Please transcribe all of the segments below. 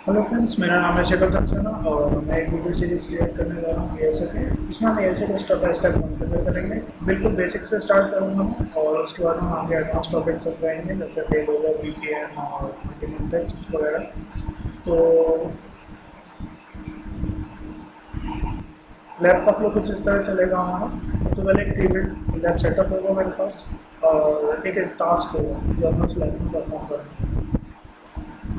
Hello friends, मेरा नाम है शेखर सक्सेना और मैं एक वीडियो सीरीज क्रिएट करने जा रहा हूँ एएसए पे। इसमें हम एएसए को स्टेप बाय स्टेप कॉन्फ़िगर करेंगे। बिल्कुल बेसिक से स्टार्ट करूँगा मैं और उसके बाद हम आगे एडवांस टॉपिक्स तक जाएंगे, जैसे फेल ओवर, वीपीएन और मल्टीपल टेक्स्ट वगैरह। तो लैपटॉप में कुछ इस तरह चलेगा हमारा। सबसे पहले एक टीवी लैब सेटअप होगा मेरे पास और एक टास्क होगा जो हम उस लैब में परफॉर्म करेंगे।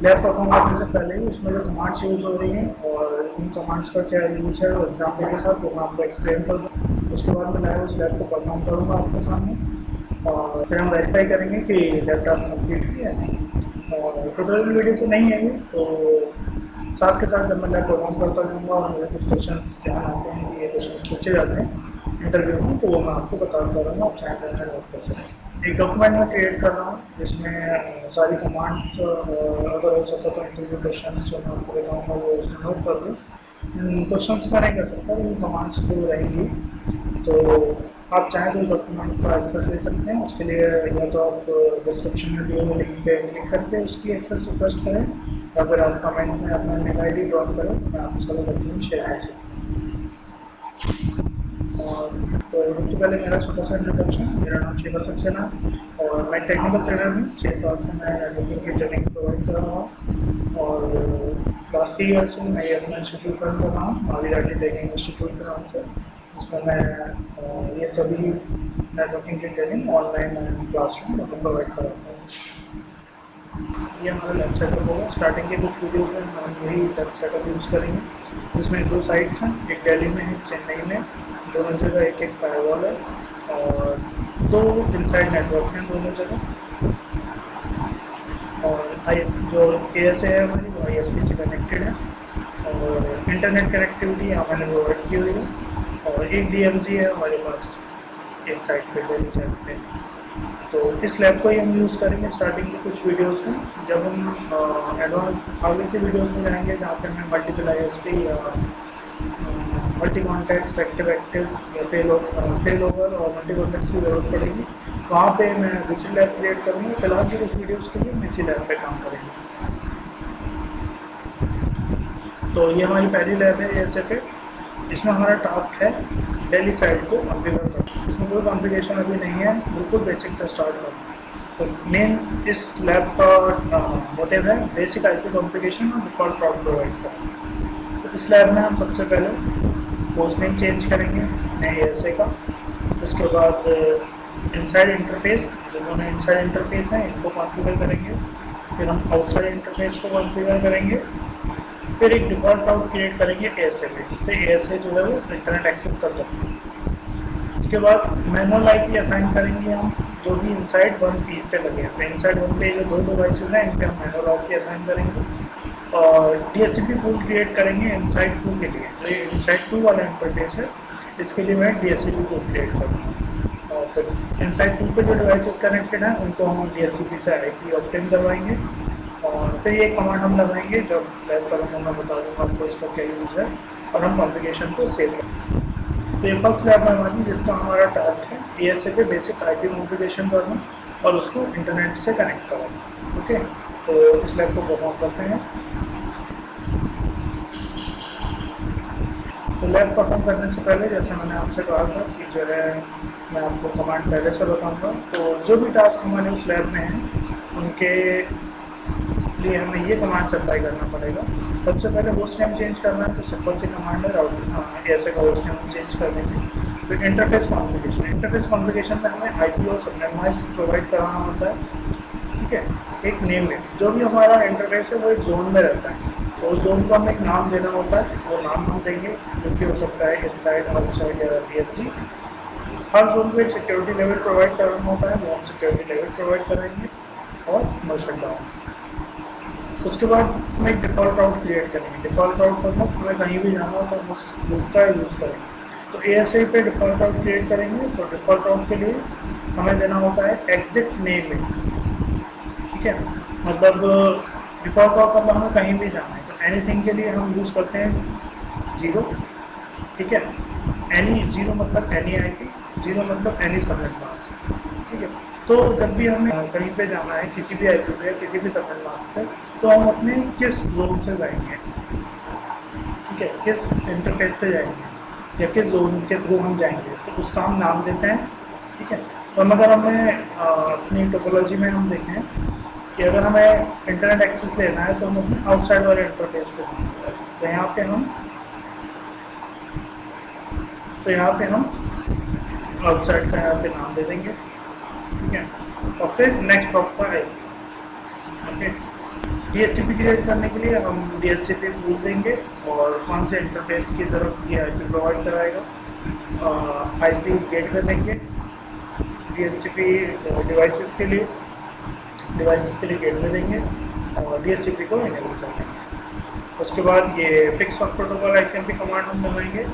लैब परफॉर्म करने से पहले ही उसमें जो कमांड्स यूज़ हो रही हैं और उन कमांड्स का क्या यूज़ है वो एग्जाम्पल के साथ वो मैं आपको एक्सप्लेन कर दूँ। उसके बाद मैं लाइव उस लैब को परफॉर्म करूँगा आपके सामने और फिर हम वेरीफाई करेंगे कि लैब टास्क कम्प्लीट हुई है नहीं। और ट्यूटोरियल वीडियो तो नहीं है ये, तो साथ के साथ जब मैं लैब परफॉर्म करता जाऊँगा और मुझे कुछ क्वेश्चन ध्यान आते हैं कि ये क्वेश्चन पूछे जाते हैं इंटरव्यू में, तो वो मैं आपको बताता रहूँगा। आप चाहे तो नोट कर सकते हैं। एक डॉक्यूमेंट मैं क्रिएट कर रहा हूँ जिसमें सारी कमांड्स, अगर हो सका तो इंटरव्यू क्वेश्चंस जो मैं आपको बताऊँगा वो उसमें नोट कर दूँ। इन क्वेश्चंस का नहीं कर सकता, इन कमांड्स तो रहेंगी। तो आप चाहें तो उस डॉक्यूमेंट का एक्सेस ले सकते हैं। उसके लिए या तो आप डिस्क्रिप्शन में दिए हुए लिंक पे क्लिक करके उसकी एक्सेस रिक्वेस्ट करें या फिर आप कमेंट में अपना मेल आई डी ड्रॉप करें, मैं आपके सारे डॉक्यूमेंट शेयर कर सकता हूँ। और तो सबसे पहले मेरा छोटा सा इंट्रोडक्शन, मेरा नाम शेखर सक्सेना और मैं टेक्निकल ट्रेनर हूँ। 6 साल से मैं नेटवर्किंग की ट्रेनिंग प्रोवाइड कर रहा हूँ और लास्ट 3 ईयर से मैं ये अपना इंस्टीट्यूट रन कर रहा हूँ, माविराटी ट्रेनिंग इंस्टीट्यूट के नाम से। उसमें मैं ये सभी नेटवर्किंग की training online and classroom provide कर रहा हूँ। ये हमारा लेफ्ट सेटअप होगा। स्टार्टिंग के कुछ वीडियोस में हम यही लेफ्ट सेटअप यूज़ करेंगे, जिसमें 2 साइट्स हैं, एक दिल्ली में है, चेन्नई में। दोनों जगह एक एक फायरवॉल है और 2 इनसाइड नेटवर्क हैं दोनों जगह। और आई जो एएसए है हमारी वो आईएसपी से कनेक्टेड है और इंटरनेट कनेक्टिविटी यहाँ मैंने प्रोवाइड की हुई है। और एक डीएमजी है हमारे पास एक साइड पे, दिल्ली साइड पे। तो इस लैब को ही हम यूज़ करेंगे स्टार्टिंग के कुछ वीडियोस में। जब हम एडवांस आगे के वीडियोस में जाएंगे जहाँ पे हमें मल्टीपल आईएसपी या मल्टी कॉन्टेक्स्ट, एक्टिव एक्टिव या फेल ओवर और मल्टी कॉन्टेक्स्ट की ज़रूरत पड़ेगी, वहाँ पे मैं दूसरी लैब क्रिएट करूँगा। फिलहाल के कुछ वीडियोज़ के लिए हम इसी लैब पे काम करेंगे। तो ये हमारी पहली लैब है एएसए पे। इसमें हमारा टास्क है दिल्ली साइड को कॉन्फ़िगर करना। इसमें कोई कॉन्फ़िगरेशन अभी नहीं है, बिल्कुल बेसिक से स्टार्ट करना। तो मेन इस लैब का मोटिव है बेसिक आईपी कॉन्फ़िगरेशन और डिफ़ॉल्ट राउट प्रोवाइड करना। तो इस लैब में हम सबसे पहले पोस्ट नेम चेंज करेंगे नए एएसए का। उसके बाद इनसाइड इंटरफेस, जो दोनों इनसाइड इंटरफेस हैं इनको कॉन्फ़िगर करेंगे। फिर हम आउटसाइड इंटरफेस को कॉन्फ़िगर करेंगे। फिर एक डिफ़ॉल्ट राउट क्रिएट करेंगे एएसए में, जिससे एएसए जो है वो इंटरनेट एक्सेस कर सकते हैं। उसके बाद मैनुअल आईपी असाइन करेंगे हम, जो भी इनसाइड 1 पी पे लगे हैं। तो इनसाइड 1 पे जो 2 डिवाइसेज हैं इन पे हम मैनुअल आईपी असाइन करेंगे और डीएससीपी पूल क्रिएट करेंगे इनसाइड 2 के लिए। जो ये इनसाइड 2 वाला इंटरफेस है इसके लिए मैं डीएससीपी पूल क्रिएट करूँगा। और फिर इनसाइड 2 पे जो डिवाइसेस कनेक्टेड हैं उनको हम डीएससीपी से आईपी ऑब्टेन करवाएंगे और फिर ये कमांड हम लगाएंगे। जब लैब करूँगा मैं बता दूँगा आपको इसका क्या यूज़ है और हम कॉन्फ़िगरेशन को सेव करेंगे। तो ये फर्स्ट लैब है हमारी, जिसका हमारा टास्क है एएसए पे बेसिक आईपी कॉन्फ़िगरेशन करना और उसको इंटरनेट से कनेक्ट करना। ओके, तो इस लैब को परफॉर्म करते हैं। तो लैब परफॉर्म करने से पहले जैसे मैंने आपसे कहा था कि जो है मैं आपको कमांड पहले से बताऊँगा। तो जो भी टास्क हमारे उस लैब में हैं उनके लिए हमें ये कमांड से अप्लाई करना पड़ेगा। सबसे पहले होस्ट नेम चेंज करना है, तो सिंपल सी कमांड है राउट एएसए का होस्ट नेम चेंज कर देंगे। फिर इंटरफेस कॉन्फ़िगरेशन में हमें आईपी और सबनेमाइज प्रोवाइड कराना होता है। ठीक है, एक नेम में जो भी हमारा इंटरफेस है वो एक जोन में रहता है, तो उस जोन को हमें एक नाम देना होता है। वो नाम हम देंगे जो कि हो सकता है इनसाइड, आउटसाइड या डीएचजी। हर जोन को एक सिक्योरिटी लेवल प्रोवाइड करना होता है, वो हम सिक्योरिटी लेवल प्रोवाइड करेंगे और नो शटडाउन। उसके बाद हम एक डिफ़ॉल्ट राउट क्रिएट करेंगे। डिफ़ॉल्ट राउट मतलब हमें कहीं भी जाना हो तो हम उस रूट का यूज़ करेंगे। तो एएसए पे डिफ़ॉल्ट राउट क्रिएट करेंगे। तो डिफ़ॉल्ट राउट के लिए हमें देना होता है एग्जिट नेम लिंक। ठीक है, मतलब डिफ़ॉल्ट राउट मतलब हमें कहीं भी जाना है। तो एनीथिंग के लिए हम यूज़ करते हैं 0। ठीक है, एनी 0 मतलब एनी आईपी जीरो मतलब एनी सबनेट मास्क, ठीक है। तो जब भी हमें कहीं पे जाना है किसी भी आईपी पे या किसी भी सबनेट मास्क पे, तो हम अपने किस जोन से जाएंगे, ठीक है, किस इंटरफेस से जाएंगे या किस जोन के थ्रू हम जाएंगे, तो उसका हम नाम देते हैं, ठीक है। और अगर हमें अपनी टोपोलॉजी में हम देखें कि अगर हमें इंटरनेट एक्सेस लेना है तो हम अपने आउटसाइड वाले इंटरफेस से जाएंगे। तो यहाँ पे हम आउटसाइड का यहाँ पे नाम दे देंगे, ठीक है। और फिर नेक्स्ट हॉप पर आएंगे, ओके। डीएचसीपी क्रिएट करने के लिए हम डीएचसीपी पूल देंगे और कौन से इंटरफेस की तरफ ये आईपी प्रोवाइड कराएगा, आईपी गेटवे देंगे डीएचसीपी डिवाइसेस के लिए गेटवे देंगे और डीएचसीपी को इनेबल कर देंगे। उसके बाद ये fix of protocol ICMP command हम बनाएंगे।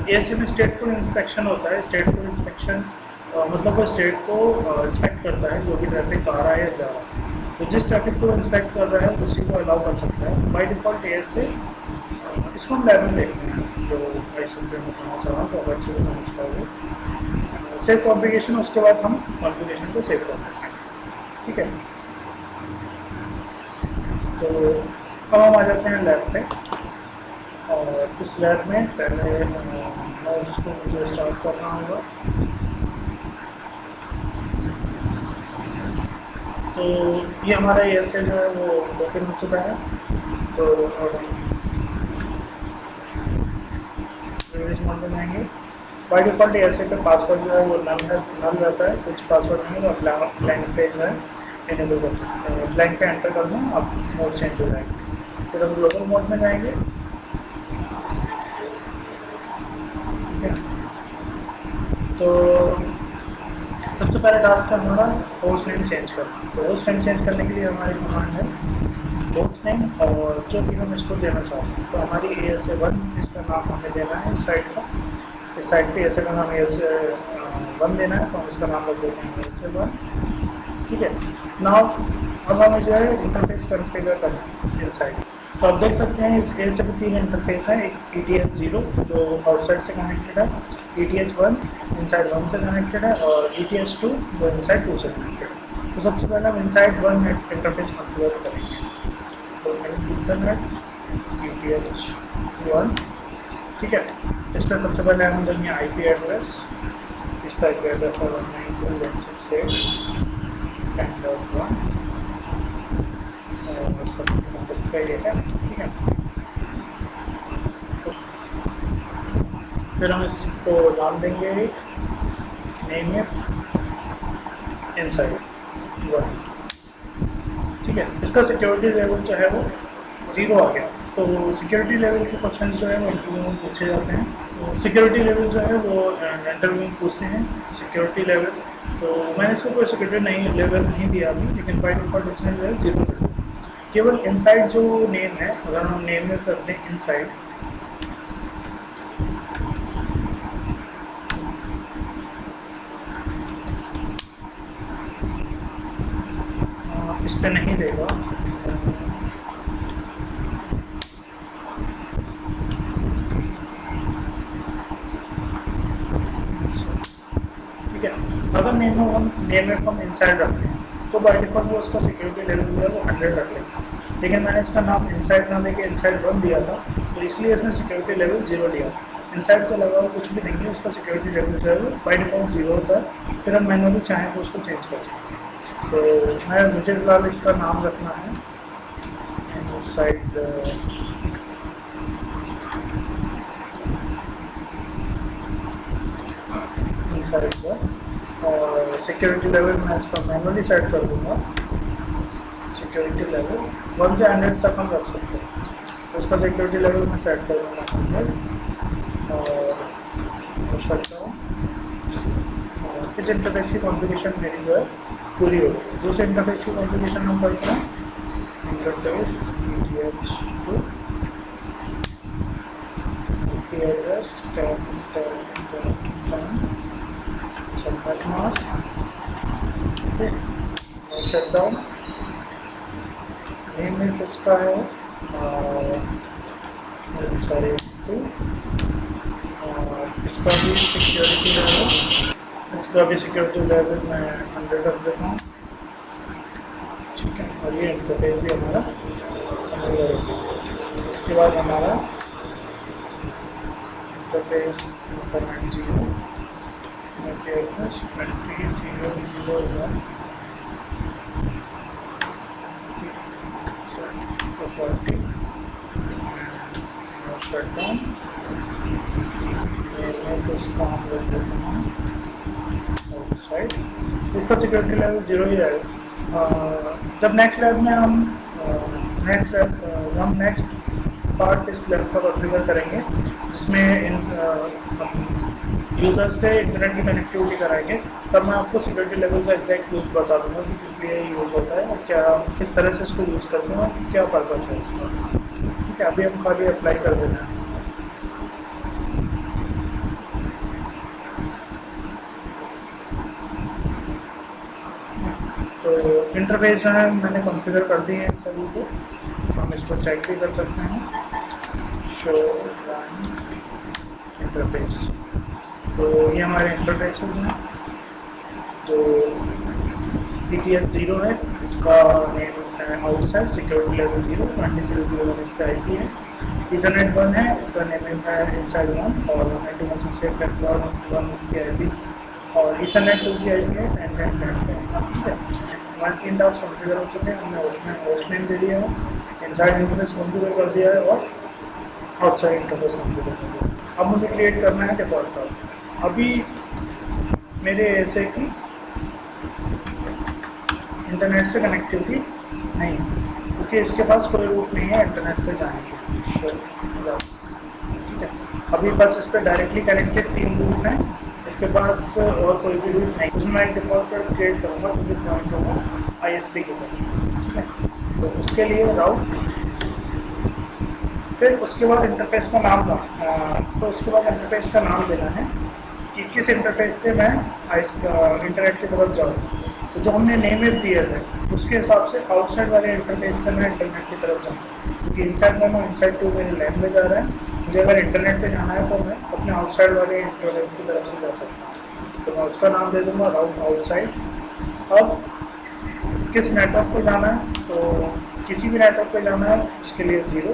एएसए में स्टेटफुल इंस्पेक्शन होता है। स्टेटफुल इंस्पेक्शन मतलब वो स्टेट को इंस्पेक्ट करता है जो भी ट्रैफिक आ रहा है या जा रहा है, तो जिस ट्रैफिक को इंस्पेक्ट कर रहा है उसी को अलाउ कर सकता है बाय डिफ़ॉल्ट एएसए। इसको हम लेवल देखते हैं जो आईसीएमपी में बताना चाह रहा हूँ, तो अच्छे से समझ पाओगे। सेव कॉन्फ़िगरेशन, उसके बाद हम कॉन्फ़िगरेशन को सेव कर देते हैं, ठीक है। तो अब हम आ जाते हैं लैब पे, और इस लैब में पहले मैं जिसको मुझे स्टार्ट करना होगा, तो ये हमारा एएसए जो है वो ओपन हो चुका है। तो रिलीज मोड में जाएंगे। बाय डिफ़ॉल्ट एएसए पे पासवर्ड जो है वो नल रहता है, कुछ पासवर्ड नहीं है तो ब्लैंक पे जो है इनेबल कर सकते हैं। ब्लैंक पे एंटर कर दें, अब मोड चेंज हो जाएगा। फिर हम ग्लोबल मोड में जाएंगे, ठीक है। तो सबसे पहले टास्क है हमारा होस्ट नेम चेंज करना। तो होस्ट नेम चेंज करने के लिए हमारी कमांड है होस्ट नेम, और जो भी हम इसको देना चाहते हैं, तो हमारी ASA1 इसका नाम हमें देना है। इस साइट का, इस साइट पे ASA का नाम ASA1 देना है, तो हम इसका नाम रख देते हैं ASA1, ठीक है। नाउ अब हमें जो है इंटरफेस कॉन्फ़िगर करना है इनसाइड। तो आप देख सकते हैं इस ASA पे 3 इंटरफेस हैं। एक ETH0 जो आउटसाइड से कनेक्टेड है, ETH1 इनसाइड 1 से कनेक्टेड है, और ETH2 जो इनसाइड 2 से कनेक्टेड है। तो सबसे पहले हम इनसाइड 1 इंटरफेस कॉन्फ़िगर करेंगे। तो इंटरनेट ETH1, ठीक है। इसका सबसे पहले हम देंगे IP एड्रेस। इसका IP एड्रेस है 192.168.1 और सब इसका ये है, ठीक है। फिर हम इसको नाम देंगे नेम इनसाइड 1, ठीक है। इसका सिक्योरिटी लेवल जो है वो 0 आ गया। तो सिक्योरिटी लेवल के क्वेश्चन जो है वो इंटरव्यू में पूछे जाते हैं। तो सिक्योरिटी लेवल जो है वो इंटरव्यू में पूछते हैं सिक्योरिटी लेवल। तो मैंने इसको कोई सिक्योरिटी लेवल नहीं दिया अभी, लेकिन बाय डिफ़ॉल्ट इसमें जो है 0 कर दिया। केवल इनसाइड जो नेम है, अगर हम नेम में करते हैं इनसाइड, इस पर नहीं देगा, ठीक है। अगर नेम में हम इनसाइड रखते हैं तो बाय डिफ़ॉल्ट वो उसका सिक्योरिटी लेवल जो है वो 100 रख लेगा। लेकिन मैंने इसका नाम इनसाइड ना देके इनसाइड 1 दिया था, तो इसलिए इसने सिक्योरिटी लेवल 0 दिया। इनसाइड के अलावा कुछ भी नहीं है, उसका सिक्योरिटी लेवल जो है वो बाय डिफ़ॉल्ट 0 होता है। फिर हम मैनुअली चाहें तो उसको चेंज कर सकते हैं। तो मुझे फिलहाल इसका नाम रखना है इनसाइड और सिक्योरिटी लेवल मैं इसका मैनुअली सेट कर दूँगा। सिक्योरिटी लेवल 1 से 100 तक हम रख सकते हैं, तो इसका सिक्योरिटी लेवल मैं सेट कर दूँगा 100 और शटडाउन। इस इंटरफेस की कॉन्फ़िगरेशन मेरी जो है पूरी हो गई। दूसरे इंटरफेस की कॉन्फ़िगरेशन हम करते हैं interface ETH2 IP address 10.10.10 subnet mask, ठीक है। शटडाउन नेम में इसका है सारे 2, और इसका भी सिक्योरिटी लेवल इसका भी सिक्योरिटी लेवल मैं 100 रख देता हूँ, ठीक है। और ये इंटरफेस भी हमारा उसके बाद हमारा interface internet 0 address 20.0.0.1 40 shut down. इसका हम रख देते हैं आउटसाइड, इसका सिक्योरिटी लेवल 0 ही रहेगा। जब नेक्स्ट लैब में हम नेक्स्ट पार्ट इस लैब का कॉन्फ़िगर करेंगे जिसमें यूज़र से इंटरनेट की कनेक्टिविटी कराएंगे, तब मैं आपको सिक्योरिटी लेवल का एग्जैक्ट यूज़ बता दूंगा कि किस लिए यूज़ होता है और क्या किस तरह से इसको यूज़ करते हैं और क्या पर्पज़ है इसका, ठीक है। अभी हम खाली अप्लाई कर देना है। तो इंटरफेस जो है मैंने कॉन्फ़िगर कर दी है सभी को, हम इसको चेक भी कर सकते हैं। शो रन इंटरफेस, तो ये हमारे इंटरफेसेस हैं। जो ETH 0 है इसका नेम है आउटसाइड, सिक्योरिटी लेवल 0, 20.0.0.1 इसका IP है। इथरनेट 1 है, इसका नेम है इनसाइड 1 और 192.168.1 इसकी IP, और इथरनेट 2 की IP है 10.10.10, ठीक है। हमारे 3 टास्क कॉन्फ़िगर हो चुके हैं, हमने होस्ट नेम दे दिया है, इनसाइड इंटरफेस कॉन्फ़िगर कर दिया है और आउटसाइड इंटरफेस कॉन्फ़िगर कर दिया है। अब मुझे क्रिएट करना है डिफ़ॉल्ट टास्क। अभी मेरे ऐसे की इंटरनेट से कनेक्टिविटी नहीं है क्योंकि इसके पास कोई रूट नहीं है इंटरनेट पे जाने के, ठीक है। अभी बस इस पर डायरेक्टली कनेक्टेड 3 रूट हैं, इसके पास और कोई भी रूट नहीं। उसमें मैं एक डिफ़ॉल्ट पर क्रिएट करूँगा जो कि पॉइंट होगा ISP के ऊपर, ठीक है। तो उसके लिए राउट, फिर उसके बाद इंटरफेस का नाम तो उसके बाद इंटरफेस का नाम देना है कि किस इंटरफेस से मैं इंटरनेट की तरफ जाऊँ। तो जो हमने नेम दिए थे उसके हिसाब से आउटसाइड वाले इंटरफेस से मैं इंटरनेट की तरफ जाऊँ, क्योंकि इनसाइड में इनसाइड 2 मेरे लैब में जा रहा है। मुझे अगर इंटरनेट पे जाना है तो मैं अपने आउटसाइड वाले इंटरफेस की तरफ से जा सकता हूँ, तो मैं उसका नाम दे दूँगा राउट आउटसाइड। अब किस नेटवर्क पे जाना है, तो किसी भी नेटवर्क पे जाना है उसके लिए 0,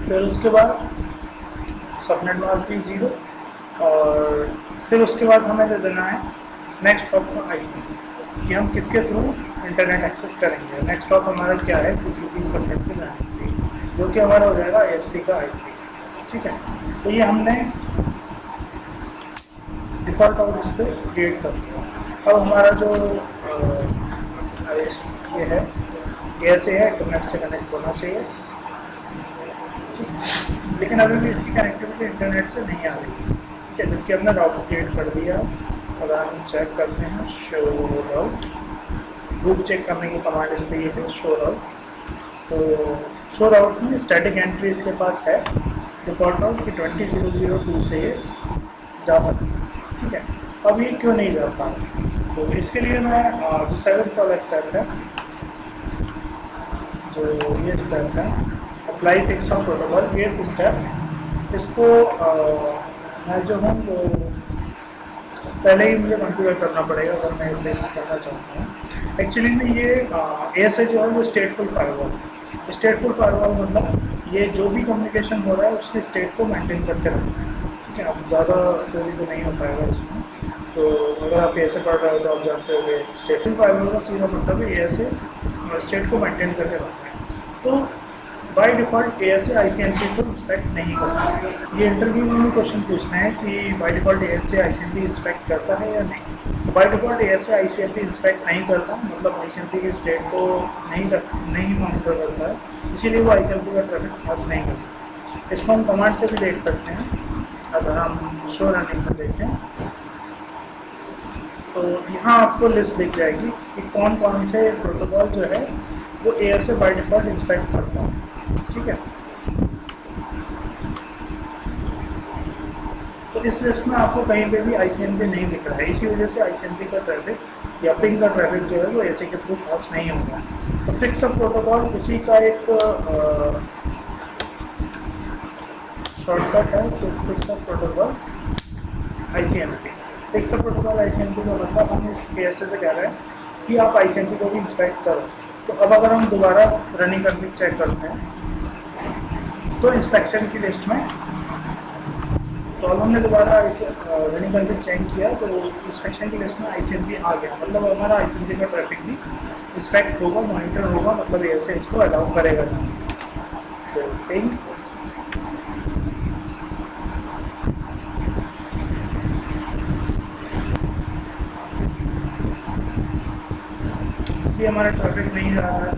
फिर उसके बाद सबनेट मास्क भी 0, और फिर उसके बाद हमें दे देना है नेक्स्ट हॉप का IP कि हम किसके थ्रू इंटरनेट एक्सेस करेंगे। नेक्स्ट हॉप हमारा क्या है, TCP सबनेट पे जाने के लिए, जो कि हमारा हो जाएगा ISP का IP, ठीक है। तो ये हमने डिफ़ॉल्ट आउट इस पर क्रिएट कर दिया। अब हमारा जो ये है ASA है, इंटरनेट से कनेक्ट होना चाहिए, लेकिन अभी भी इसकी कनेक्टिविटी इंटरनेट से नहीं आ रही, ठीक है, जबकि हमने राउट क्रिएट कर दिया। अगर हम चेक करते हैं शो राउट, ग्रुप चेक करने की कमांड इस पर ये है शो राउट। तो शो राउट में स्टैटिक एंट्री इसके पास है डिफ़ॉल्ट राउट कि 20.0.0.2 से ये जा सकता है, ठीक है। अब ये क्यों नहीं जा पा रहा, तो इसके लिए मैं जो 7th वाला स्टेप है, जो ये स्टेप है अप्लाई फिक्स ऑफ प्रोटोकॉल, ये स्टेप, इसको मैं जो हूँ वो पहले ही मुझे कॉन्फ़िगर करना पड़ेगा अगर मैं रिप्लेस करना चाहता हूँ। एक्चुअली में ये ASA जो है वो स्टेटफुल फायरवॉल है। स्टेटफुल फायरवॉल मतलब ये जो भी कम्युनिकेशन हो रहा है उसकी स्टेट को मेंटेन करके रखना है, ठीक है। अब ज़्यादा कोई तो नहीं हो पाएगा इसमें, तो अगर आप ASA पढ़ रहे हो तो आप जानते हो कि स्टेटफुल फायरवॉल का सीधा मतलब है ASA स्टेट को मेंटेन करके रखना है। तो बाय डिफ़ॉल्ट ASA ICMP को इंस्पेक्ट नहीं करता। ये इंटरव्यू में भी क्वेश्चन पूछना है कि by default ASA ICMP inspect करता है या नहीं। By default ASA ICMP inspect नहीं करता, मतलब ICMP की स्टेट को नहीं मॉनिटर करता है, इसीलिए वो ICMP का ट्रैफिक पास नहीं करता। इसको हम कमांड से भी देख सकते हैं। अगर हम शो रनिंग में देखें तो यहाँ आपको लिस्ट दिख जाएगी कि कौन कौन से प्रोटोकॉल जो है वो ASA बाय डिफ़ॉल्ट इंस्पेक्ट करता है, ठीक है। तो इस लिस्ट में आपको कहीं पे भी ICMP नहीं दिख रहा है, इसी वजह से ICMP का ट्रैफिक या पिंग का ट्रैफिक जो है वो ASA के थ्रू पास नहीं होगा। तो फिक्स ऑफ प्रोटोकॉल उसी का एक शॉर्टकट है, fix of protocol ICMP। Fixed protocol ICMP का मतलब हम इस ASA से कह रहे हैं कि आप ICMP को भी इंस्पेक्ट करो। तो अब अगर हम दोबारा रनिंग कॉन्फ़िग चेक करते हैं तो इंस्पेक्शन की लिस्ट में तो अब हमने दोबारा इसे रनिंग कॉन्फ़िग चेक किया तो इंस्पेक्शन की लिस्ट में ICMP आ गया, मतलब हमारा ICMP का ट्रैफिक भी इंस्पेक्ट होगा, मॉनिटर होगा, मतलब ASA इसको अलाउ करेगा। तो पिंग भी हमारा ट्रैफिक नहीं जा रहा है।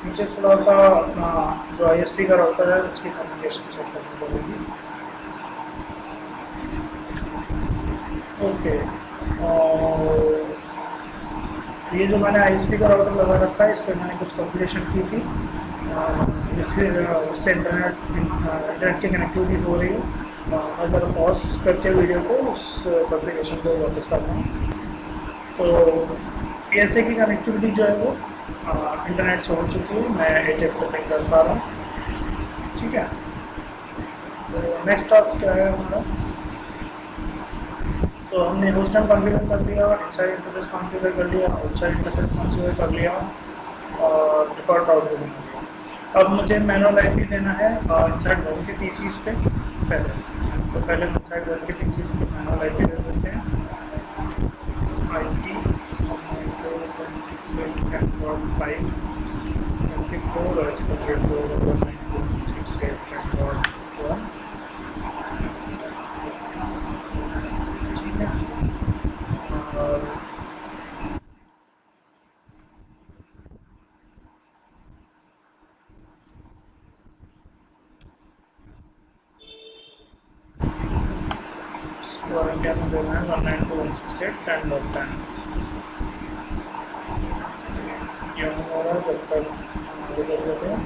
मुझे थोड़ा सा अपना जो ISP का राउटर है उसकी कम्युनिकेशन चेक करनी पड़ेगी। ओके, ये जो मैंने ISP का राउटर लगा रखा है इस पर मैंने कुछ कॉन्फ़िगरेशन की थी जिससे इंटरनेट की कनेक्टिविटी हो रही है। मैं ज़रा पॉज करके वीडियो को उस कॉन्फ़िगरेशन को वापस करता हूँ। तो ASA की कनेक्टिविटी जो है वो इंटरनेट से हो चुकी है, मैं ATF को पिंग कर पा रहा हूँ। ठीक है, तो नेक्स्ट टास्क क्या है हमारा? तो हमने होस्ट टाइम कॉन्फ़िगर कर लिया, इनसाइड इंटरफेस कॉन्फ़िगर कर लिया, आउटसाइड इंटरफेस कॉन्फ़िगर कर लिया और डिफ़ॉल्ट राउटर बना लिया। अब मुझे मैनुअल IP देना है इनसाइड वन के PCs पे पहले। तो पहले इनसाइड वन के PCs पे मैनुअल IP दे देते हैं। IP 192.168.5 और इसको फिर 192.168.1। ठीक है, और इसको क्या देना है 192.168.10. ये हमारा जब तक आगे कर लेते हैं।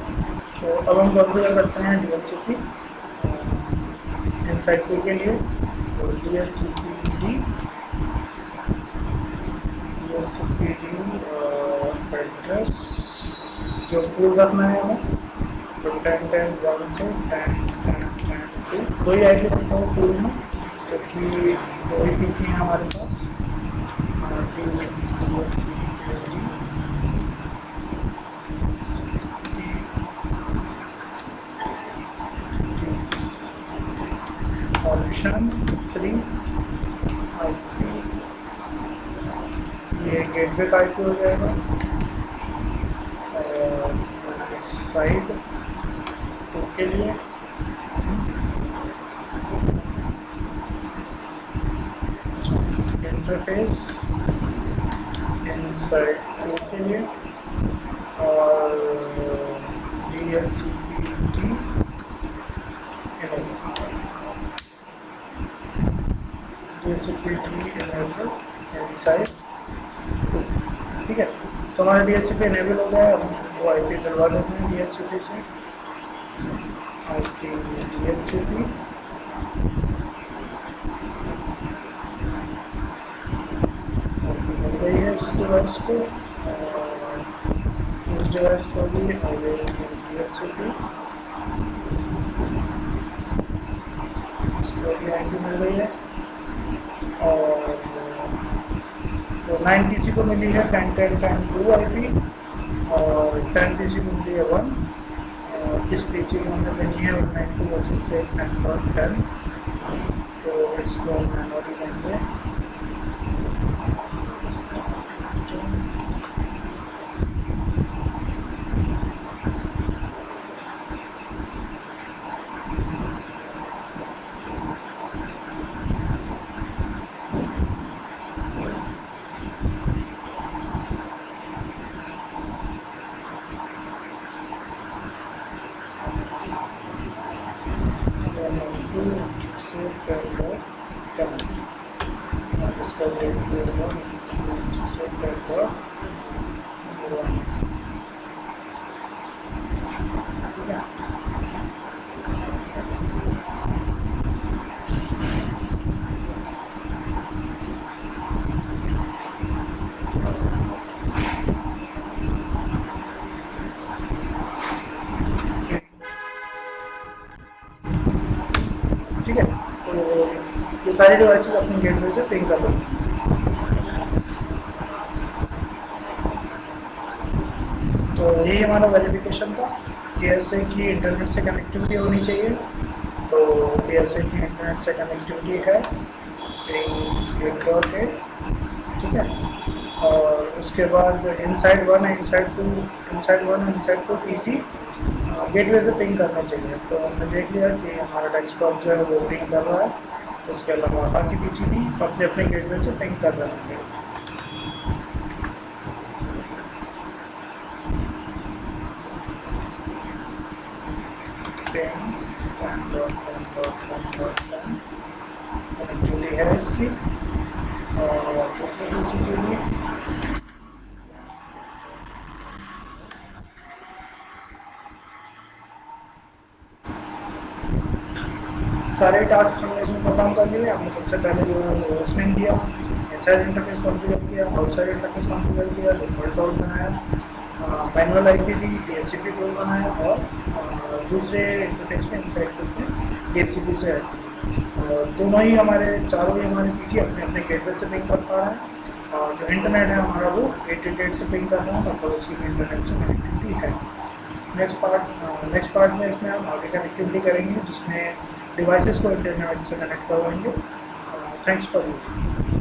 तो अब हम कॉन्फ़िगर करते हैं DHCP इनसाइड टू के लिए। तो DHCPD एड्रेस जो पूल रखना है हमें, तो 10.10.1 से 10.10.10.2 दो ही IP रखता हूँ पूल में, क्योंकि दो ही PC हैं हमारे पास। ऑप्शन 3 IP, ये गेटवे का IP हो जाएगा। और साइड टू के लिए इंटरफेस इनसाइड टू के लिए और DHCP इनेबल इनसाइड टू। ठीक है, तो हमारा DHCP इनेबल हो गया है। हम वो IP डलवा लेते हैं DHCP से। IP DHCP मिल गई है इस डिवाइस को, और उस डिवाइस को भी DHCP इसको भी IP मिल गई है। और तो 9 PC को मिली है 10.10.2 IP और 10 PC को मिली है 1, और इस PC को हमने देनी है 192.168.10। तो इसको हम मैनुअली देंगे। इसका ये सारी डिवाइसेस अपने गेटवे से पिंग कर देंगे। तो यही हमारा वेरिफिकेशन था कि ऐसे की इंटरनेट से कनेक्टिविटी होनी चाहिए। तो ऐसे की इंटरनेट से कनेक्टिविटी है पिंग डॉट है, ठीक है। और उसके बाद इनसाइड वन है, इनसाइड टू पीसी गेटवे से पिंग करना चाहिए। तो हमने देख लिया कि हमारा डेस्कटॉप जो है वो पिंग कर रहा है। उसके अलावा बाकी पीसी भी अपने अपने गेटवे से पिंग कर रहे हैं। कनेक्टिविटी है इसकी। और दूसरे पीसी के लिए सारे टास्क हमने इसमें परफॉर्म कर लिए। हमने सबसे पहले जो है वो होस्टनेम दिया, इनसाइड इंटरफेस कॉन्फ़िगर किया, आउटसाइड इंटरफेस कॉन्फ़िगर किया, डिफ़ॉल्ट रोल बनाया, मैनुअल आईपी दी, डीएचसीपी रोल बनाया और दूसरे इंटरफेस में इनसाइड करके डीएचसीपी से ऐड किया। दोनों ही हमारे चारों ही हमारे पीसी अपने अपने गेटवे से पिंग कर पा रहे हैं और जो इंटरनेट है हमारा वो 888 से पिंग कर रहा है, मतलब उसकी इंटरनेट से कनेक्टिविटी है। नेक्स्ट पार्ट में इसमें हम आगे कनेक्टिविटी करेंगे जिसमें डिवाइसेस को इंटरनेट से कनेक्ट करवाएंगे। Thanks for you.